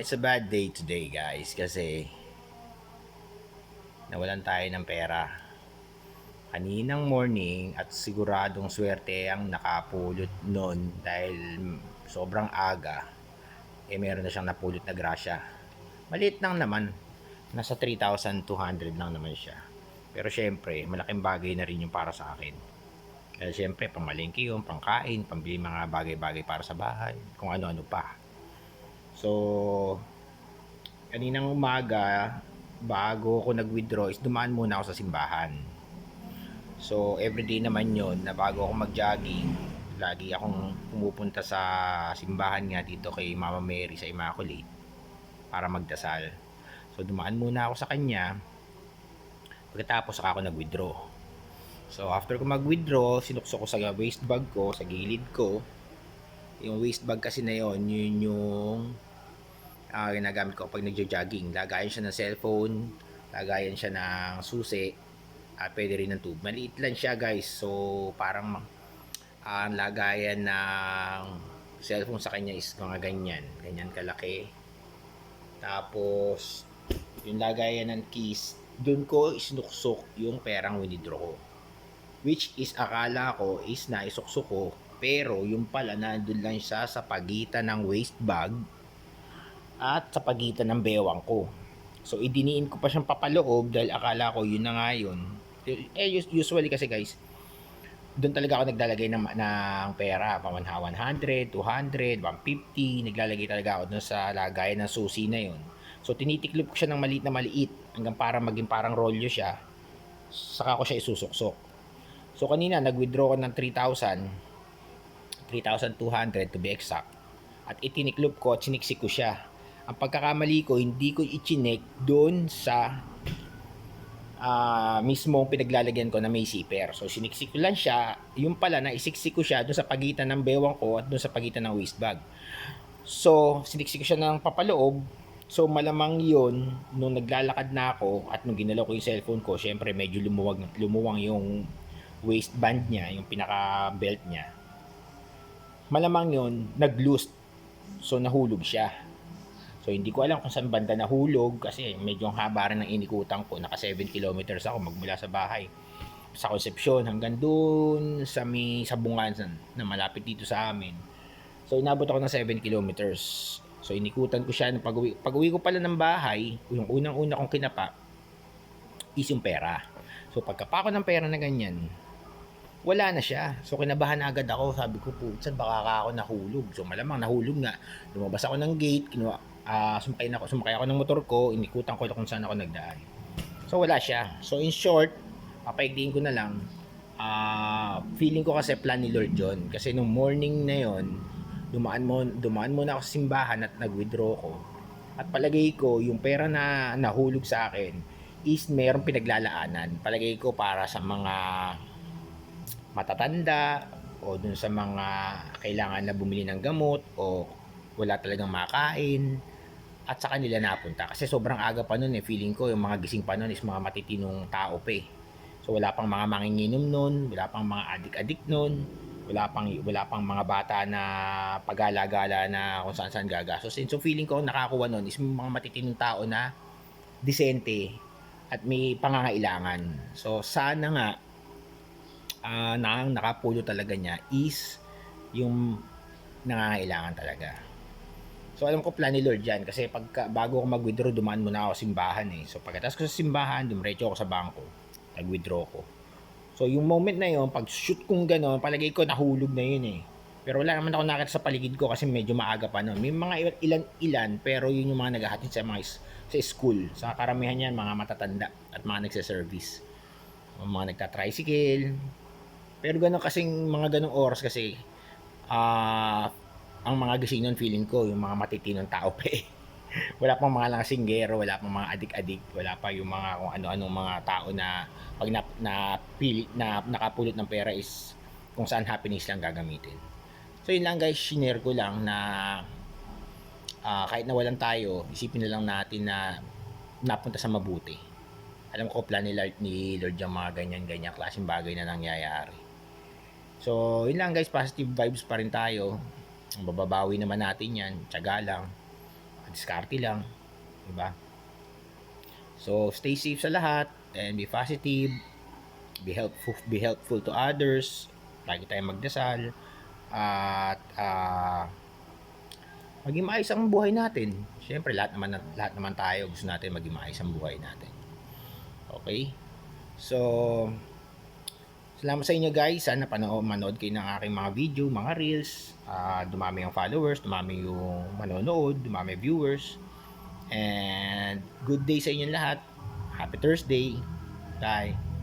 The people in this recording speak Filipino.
It's a bad day today guys kasi nawalan tayo ng pera. Kaninang morning at siguradong swerte ang nakapulot nun dahil sobrang aga meron na siyang napulot na grasya. Maliit lang naman, nasa 3,200 lang naman siya. Pero syempre, malaking bagay na rin yung para sa akin. Kaya syempre, pamalengke yun, pangkain, pambili mga bagay-bagay para sa bahay, kung ano-ano pa. So, kaninang umaga, bago ako nag-withdraw is dumaan muna ako sa simbahan. So, everyday naman yon na bago ako mag-jogging, lagi akong pumupunta sa simbahan nga dito kay Mama Mary sa Immaculate para magdasal. So, dumaan muna ako sa kanya. Pagkatapos saka ako nag-withdraw. So, after ko mag-withdraw, sinuksok ko sa waist bag ko, sa gilid ko. Yung waist bag kasi na yon, yun yung ginagamit ko pag nagjo-jogging. Lagayan siya ng cellphone, lagayan siya ng susi, at pwede rin ng tube. Maliit lang siya guys, so parang ang lagayan ng cellphone sa kanya is mga ganyan kalaki. Tapos yung lagayan ng keys, dun ko isinuksok yung perang winidraw ko, which is akala ko is naisuksok ko, pero yung pala nandun lang siya sa pagitan ng waist bag at sa pagitan ng bewang ko. So idiniin ko pa siyang papaloob dahil akala ko yun na nga yun. Usually kasi guys, doon talaga ako naglalagay ng pera, pa 100, 200, 150, naglalagay talaga ako doon sa lagayan ng susi na yun. So tinitiklop ko siya ng maliit na maliit hanggang para maging parang rolyo siya, saka ko siya isusuksok. So kanina nag-withdraw ko ng 3,000, 3,200 to be exact, at itiniklop ko at siniksik ko siya. Ang pagkakamali ko, hindi ko i-chinek doon sa mismo pinaglalagyan ko na may zipper. So siniksik ko lang siya, yung pala na isiksik ko siya doon sa pagitan ng bewang ko at doon sa pagitan ng waist bag. So siniksik ko siya ng papaloob. So malamang yun, nung naglalakad na ako at nung ginalaw ko yung cellphone ko, syempre medyo lumuwang yung waistband niya, yung pinaka belt niya. Malamang yun, nag-loose. So nahulog siya. So hindi ko alam kung saan banda nahulog kasi medyo haba rin ng inikutan ko. Naka 7 kilometers ako magmula sa bahay sa Concepcion hanggang doon sa may sabungan na malapit dito sa amin. So inabot ako ng 7 kilometers. So inikutan ko siya. Pag-uwi ko pala ng bahay, yung unang-una kong kinapa is yung pera. So pagkapa ko ng pera na ganyan, wala na siya. So kinabahan agad ako. Sabi ko, putsan, baka ako nahulog. So malamang nahulog nga. Lumabas ako ng gate, sumakay ako ng motor ko, inikutan ko kung saan ako nagdaan. So wala siya. So in short, papaigdiin ko na lang, feeling ko kasi plan ni Lord John. Kasi nung morning na yon, dumaan muna ako sa simbahan at nag-withdraw ko. At palagay ko, yung pera na nahulog sa akin is merong pinaglalaanan. Palagay ko para sa mga matatanda o dun sa mga kailangan na bumili ng gamot o wala talagang makain at sa kanila napunta. Kasi sobrang aga pa nun feeling ko yung mga gising pa nun is mga matitinong tao pa So wala pang mga manginginom nun, wala pang mga adik-adik nun, wala pang mga bata na pagala-gala na kung saan-saan gagastos. So feeling ko nakakuha nun is mga matitinong tao na disente at may pangangailangan. So sana nga nakapulo talaga niya is yung nangangailangan talaga. So alam ko plan ni Lord yan kasi bago ako mag-withdraw, dumaan muna ako simbahan So pagkatapos ko sa simbahan, dumiretso ako sa bangko, nag-withdraw ko. So yung moment na yun, pag shoot kong gano'n, palagay ko nahulog na yun Pero wala naman ako nakita sa paligid ko kasi medyo maaga pa noon. May mga ilan pero yun yung mga naghahatid sa sa school. Sa karamihan yan, mga matatanda at mga nagse-service. Mga nagta-tricycle. Pero gano'n kasing mga gano'ng oras kasi ang mga gising nun feeling ko yung mga matitinong tao pa wala pang mga lasinggero, wala pang mga adik-adik, wala pa yung mga kung ano-anong mga tao na pag nakapulot ng pera is kung saan happenings lang gagamitin. So yun lang guys, shinare ko lang na kahit nawalan tayo, isipin na lang natin na napunta sa mabuti. Alam ko plan ni Lord yung mga ganyan-ganyan klaseng bagay na nangyayari. So yun lang guys, positive vibes pa rin tayo. Bababawi naman natin yan, tiyaga lang. diskarte lang, 'di ba? So, stay safe sa lahat and be positive, be helpful to others. Lagi tayong magdasal at maging maayos ang buhay natin. Siyempre, lahat naman tayo gusto natin maging maayos ang buhay natin. Okay? So, salamat sa inyo guys. Sana manood kayo ng aking mga video, mga reels. Dumami yung followers, dumami yung manonood, dumami viewers. And good day sa inyo lahat. Happy Thursday. Bye.